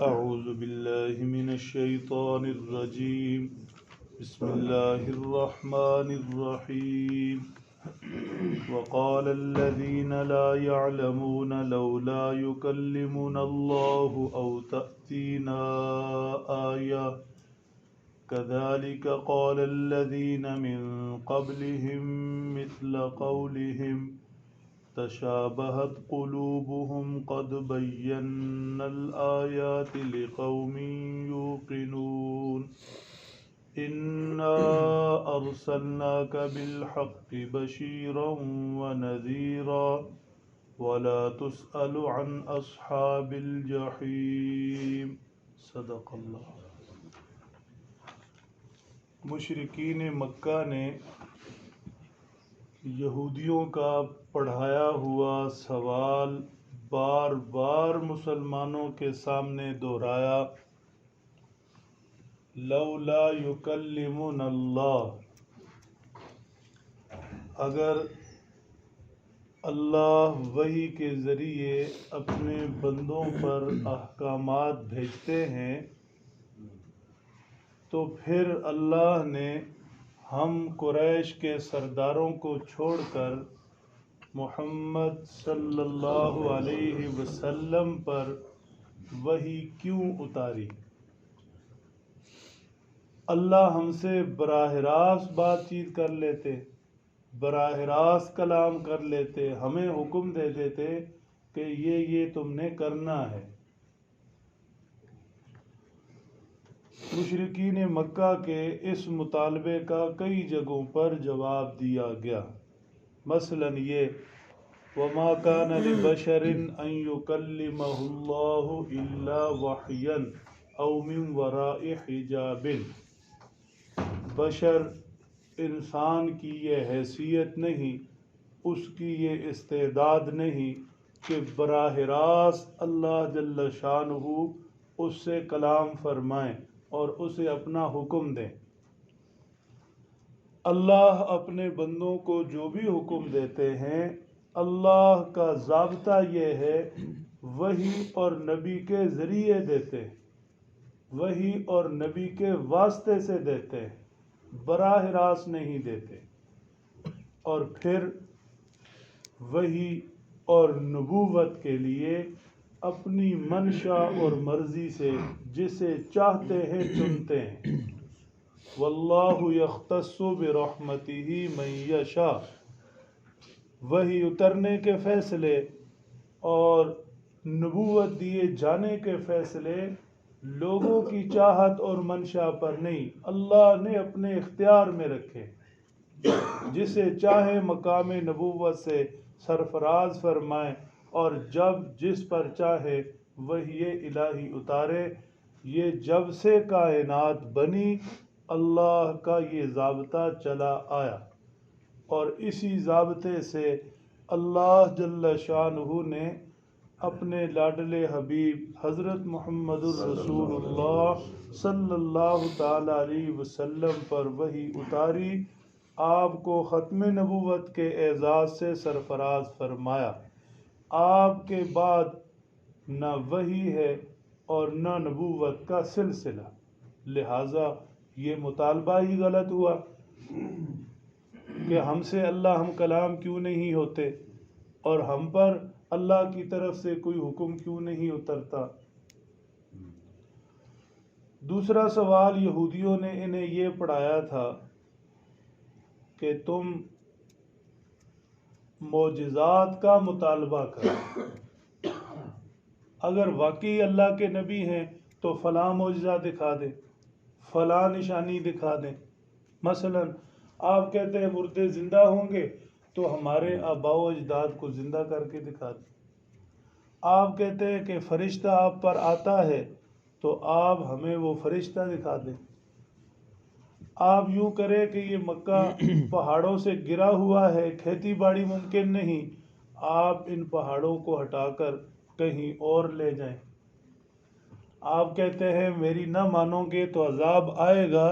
أعوذ بالله من الشيطان الرجيم بسم الله الرحمن الرحيم وقال الذين لا يعلمون لولا يكلمنا الله أو تأتينا آية كذلك قال الذين من قبلهم مثل قولهم تشابهت قلوبهم قد بينا الآيات لقوم يوقنون إنا أرسلناك بالحق بشيرا ونذيرا ولا تسأل عن أصحاب الجحيم صدق اللہ۔ مشرکین مکہ نے یہودیوں کا پڑھایا ہوا سوال بار بار مسلمانوں کے سامنے دہرایا، لولا یکلمنا اللہ، اگر اللہ وحی کے ذریعے اپنے بندوں پر احکامات بھیجتے ہیں تو پھر اللہ نے ہم قریش کے سرداروں کو چھوڑ کر محمد صلی اللہ علیہ وسلم پر وحی کیوں اتاری؟ اللہ ہم سے براہ راست بات چیت کر لیتے، براہ راست کلام کر لیتے، ہمیں حکم دے دیتے کہ یہ تم نے کرنا ہے۔ مشرکین مکہ کے اس مطالبے کا کئی جگہوں پر جواب دیا گیا، مثلا یہ وَمَا كَانَ لِبَشَرٍ أَن يُكَلِّمَهُ اللَّهُ إِلَّا وَحْيًا أَوْ مِن وَرَاءِ حِجَابٍ، بشر انسان کی یہ حیثیت نہیں، اس کی یہ استعداد نہیں کہ براہ راست اللہ جل شانہ اس سے کلام فرمائیں اور اسے اپنا حکم دیں۔ اللہ اپنے بندوں کو جو بھی حکم دیتے ہیں، اللہ کا ضابطہ یہ ہے وحی اور نبی کے ذریعے دیتے ہیں، وحی اور نبی کے واسطے سے دیتے ہیں، براہ راست نہیں دیتے۔ اور پھر وحی اور نبوت کے لیے اپنی منشا اور مرضی سے جسے چاہتے ہیں چنتے ہیں۔ واللہ یختص برحمتہ من یشاء، وحی اترنے کے فیصلے اور نبوت دیے جانے کے فیصلے لوگوں کی چاہت اور منشا پر نہیں، اللہ نے اپنے اختیار میں رکھے، جسے چاہے مقام نبوت سے سرفراز فرمائے اور جب جس پر چاہے وحی الہی اتارے۔ یہ جب سے کائنات بنی اللہ کا یہ ضابطہ چلا آیا، اور اسی ضابطے سے اللہ جل شانہ نے اپنے لاڈلے حبیب حضرت محمد الرسول اللہ صلی اللہ تعالی علیہ وسلم پر وحی اتاری، آپ کو ختم نبوت کے اعزاز سے سرفراز فرمایا۔ آپ کے بعد نہ وحی ہے اور نہ نبوت کا سلسلہ، لہٰذا یہ مطالبہ ہی غلط ہوا کہ ہم سے ہم کلام کیوں نہیں ہوتے اور ہم پر اللہ کی طرف سے کوئی حکم کیوں نہیں اترتا۔ دوسرا سوال یہودیوں نے انہیں یہ پڑھایا تھا کہ تم معجزات کا مطالبہ کرو، اگر واقعی اللہ کے نبی ہیں تو فلاں معجزہ دکھا دیں، فلاں نشانی دکھا دیں۔ مثلا آپ کہتے ہیں مردے زندہ ہوں گے تو ہمارے آباء و اجداد کو زندہ کر کے دکھا دیں۔ آپ کہتے ہیں کہ فرشتہ آپ پر آتا ہے تو آپ ہمیں وہ فرشتہ دکھا دیں۔ آپ یوں کریں کہ یہ مکہ پہاڑوں سے گرا ہوا ہے، کھیتی باڑی ممکن نہیں، آپ ان پہاڑوں کو ہٹا کر کہیں اور لے جائیں۔ آپ کہتے ہیں میری نہ مانو گے تو عذاب آئے گا،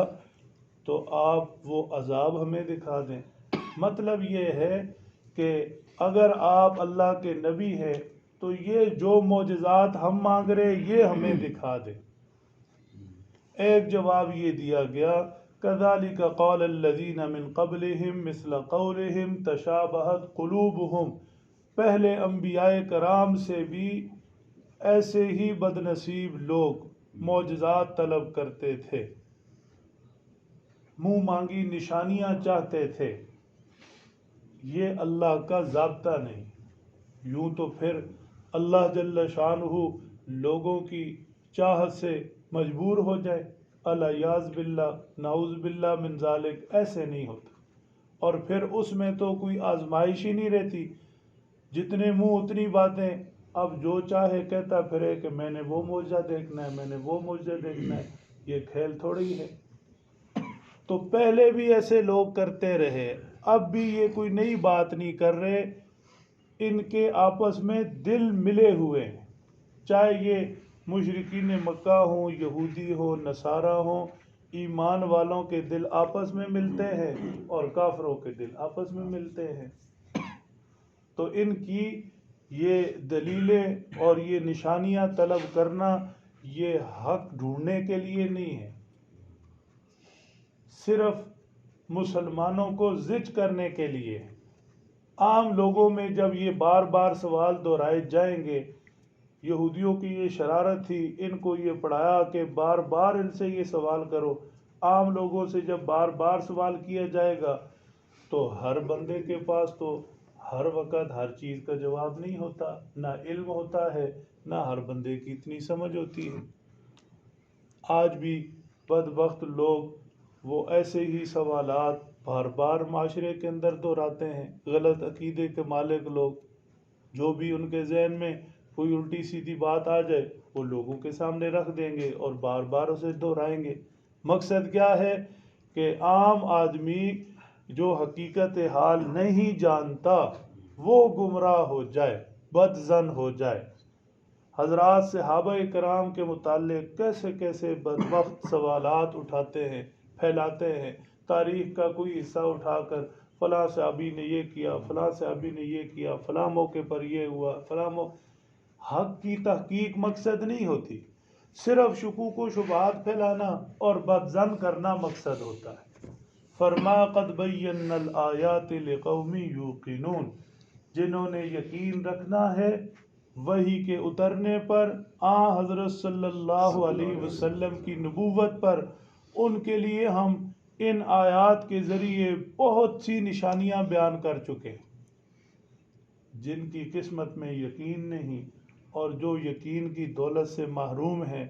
تو آپ وہ عذاب ہمیں دکھا دیں۔ مطلب یہ ہے کہ اگر آپ اللہ کے نبی ہیں تو یہ جو معجزات ہم مانگ رہے یہ ہمیں دکھا دے۔ ایک جواب یہ دیا گیا كَذَلِكَ قَالَ الَّذِينَ مِن قَبْلِهِمْ مِثْلَ قَوْلِهِمْ تَشَابَهَتْ قُلُوبُهُمْ، پہلے انبیاء کرام سے بھی ایسے ہی بدنصیب لوگ معجزات طلب کرتے تھے، منہ مانگی نشانیاں چاہتے تھے۔ یہ اللہ کا ضابطہ نہیں۔ یوں تو پھر اللہ جل شانہ لوگوں کی چاہت سے مجبور ہو جائے، الیاذ باللہ، نعوذ باللہ من ذالک، ایسے نہیں ہوتا۔ اور پھر اس میں تو کوئی آزمائش ہی نہیں رہتی، جتنے منہ اتنی باتیں، اب جو چاہے کہتا پھرے کہ میں نے وہ معجزہ دیکھنا ہے، میں نے وہ معجزہ دیکھنا ہے، یہ کھیل تھوڑی ہے۔ تو پہلے بھی ایسے لوگ کرتے رہے، اب بھی یہ کوئی نئی بات نہیں کر رہے، ان کے آپس میں دل ملے ہوئے ہیں، چاہے یہ مشرکین مکہ ہوں، یہودی ہوں، نصارہ ہوں، ایمان والوں کے دل آپس میں ملتے ہیں اور کافروں کے دل آپس میں ملتے ہیں۔ تو ان کی یہ دلیلیں اور یہ نشانیاں طلب کرنا یہ حق ڈھونڈنے کے لیے نہیں ہے، صرف مسلمانوں کو زج کرنے کے لیے۔ عام لوگوں میں جب یہ بار بار سوال دہرائے جائیں گے، یہودیوں کی یہ شرارت تھی، ان کو یہ پڑھایا کہ بار بار ان سے یہ سوال کرو، عام لوگوں سے جب بار بار سوال کیا جائے گا تو ہر بندے کے پاس تو ہر وقت ہر چیز کا جواب نہیں ہوتا، نہ علم ہوتا ہے، نہ ہر بندے کی اتنی سمجھ ہوتی ہے۔ آج بھی بدبخت لوگ وہ ایسے ہی سوالات بار بار معاشرے کے اندر دہراتے ہیں، غلط عقیدے کے مالک لوگ، جو بھی ان کے ذہن میں کوئی الٹی سیدھی بات آ جائے وہ لوگوں کے سامنے رکھ دیں گے اور بار بار اسے دہرائیں گے۔ مقصد کیا ہے کہ عام آدمی جو حقیقت حال نہیں جانتا وہ گمراہ ہو جائے، بدظن ہو جائے۔ حضرات صحابہ کرام کے متعلق کیسے کیسے بدبخت سوالات اٹھاتے ہیں، پھیلاتے ہیں، تاریخ کا کوئی حصہ اٹھا کر فلاں صحابی نے یہ کیا، فلاں صحابی نے یہ کیا، فلاں موقع پر یہ ہوا، فلاں حق کی تحقیق مقصد نہیں ہوتی، صرف شکوک و شبہات پھیلانا اور بدظن کرنا مقصد ہوتا ہے۔ فرما قد بینا الآیات لقوم یوقنون، جنہوں نے یقین رکھنا ہے وحی کے اترنے پر، حضرت صلی اللہ علیہ وسلم کی نبوت پر، ان کے لیے ہم ان آیات کے ذریعے بہت سی نشانیاں بیان کر چکے۔ جن کی قسمت میں یقین نہیں اور جو یقین کی دولت سے محروم ہیں،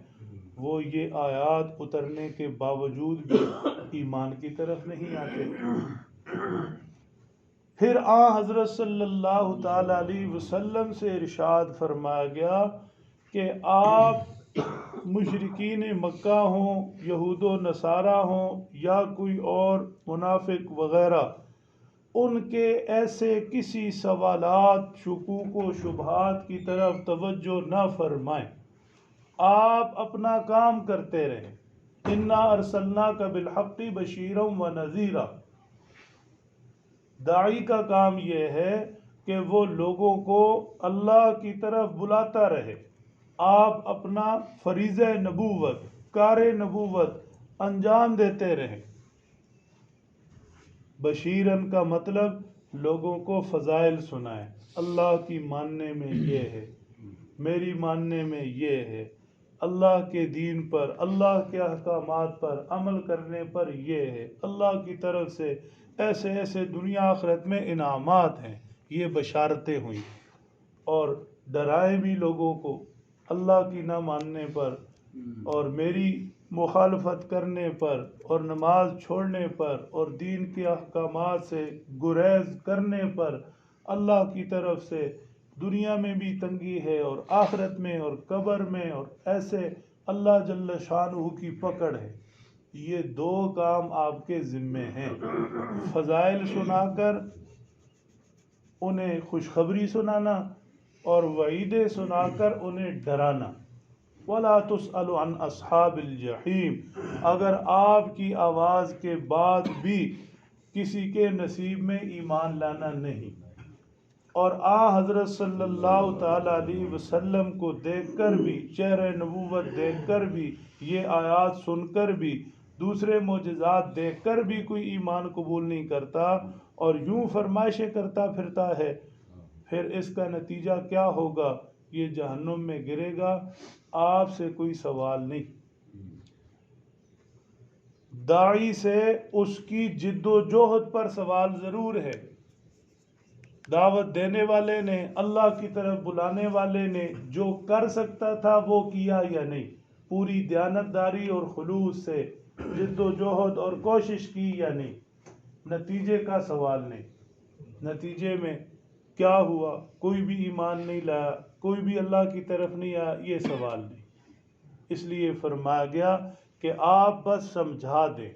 وہ یہ آیات اترنے کے باوجود بھی ایمان کی طرف نہیں آتے۔ پھر حضرت صلی اللہ تعالی علیہ وسلم سے ارشاد فرمایا گیا کہ آپ مشرکین مکہ ہوں، یہود و نصارہ ہوں یا کوئی اور منافق وغیرہ، ان کے ایسے کسی سوالات، شکوک و شبہات کی طرف توجہ نہ فرمائیں، آپ اپنا کام کرتے رہیں۔ انا ارسلناک بالحق بشیرا ونذیرا، داعی کا کام یہ ہے کہ وہ لوگوں کو اللہ کی طرف بلاتا رہے، آپ اپنا فریضہ نبوت، کار نبوت انجام دیتے رہیں۔ بشیرن کا مطلب لوگوں کو فضائل سنائیں، اللہ کی ماننے میں یہ ہے، میری ماننے میں یہ ہے، اللہ کے دین پر، اللہ کے احکامات پر عمل کرنے پر یہ ہے، اللہ کی طرف سے ایسے ایسے دنیا آخرت میں انعامات ہیں، یہ بشارتیں ہوئیں۔ اور ڈرائیں بھی لوگوں کو اللہ کی نہ ماننے پر اور میری مخالفت کرنے پر اور نماز چھوڑنے پر اور دین کے احکامات سے گریز کرنے پر اللہ کی طرف سے دنیا میں بھی تنگی ہے اور آخرت میں اور قبر میں، اور ایسے اللہ جل شانہ کی پکڑ ہے۔ یہ دو کام آپ کے ذمے ہیں، فضائل سنا کر انہیں خوشخبری سنانا اور وعیدیں سنا کر انہیں ڈرانا۔ وَلَا تُسْأَلُ عَنْ أَصْحَابِ الْجَحِيمِ، اگر آپ کی آواز کے بعد بھی کسی کے نصیب میں ایمان لانا نہیں، اور حضرت صلی اللہ تعالیٰ علیہ وسلم کو دیکھ کر بھی، چہرہ نبوت دیکھ کر بھی، یہ آیات سن کر بھی، دوسرے معجزات دیکھ کر بھی کوئی ایمان قبول نہیں کرتا اور یوں فرمائشیں کرتا پھرتا ہے، پھر اس کا نتیجہ کیا ہوگا؟ یہ جہنم میں گرے گا، آپ سے کوئی سوال نہیں۔ داعی سے اس کی جد و جہد پر سوال ضرور ہے، دعوت دینے والے نے، اللہ کی طرف بلانے والے نے جو کر سکتا تھا وہ کیا یا نہیں، پوری دیانتداری اور خلوص سے جد و جہد اور کوشش کی یا نہیں، نتیجے کا سوال نہیں۔ نتیجے میں کیا ہوا؟ کوئی بھی ایمان نہیں لایا، کوئی بھی اللہ کی طرف نہیں آیا، یہ سوال نہیں۔ اس لیے فرمایا گیا کہ آپ بس سمجھا دیں،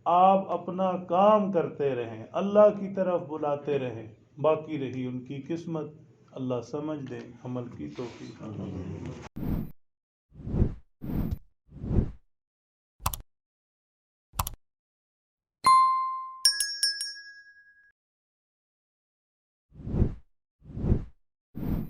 آپ اپنا کام کرتے رہیں، اللہ کی طرف بلاتے رہیں، باقی رہی ان کی قسمت، اللہ سمجھ دے، عمل کی توفیق۔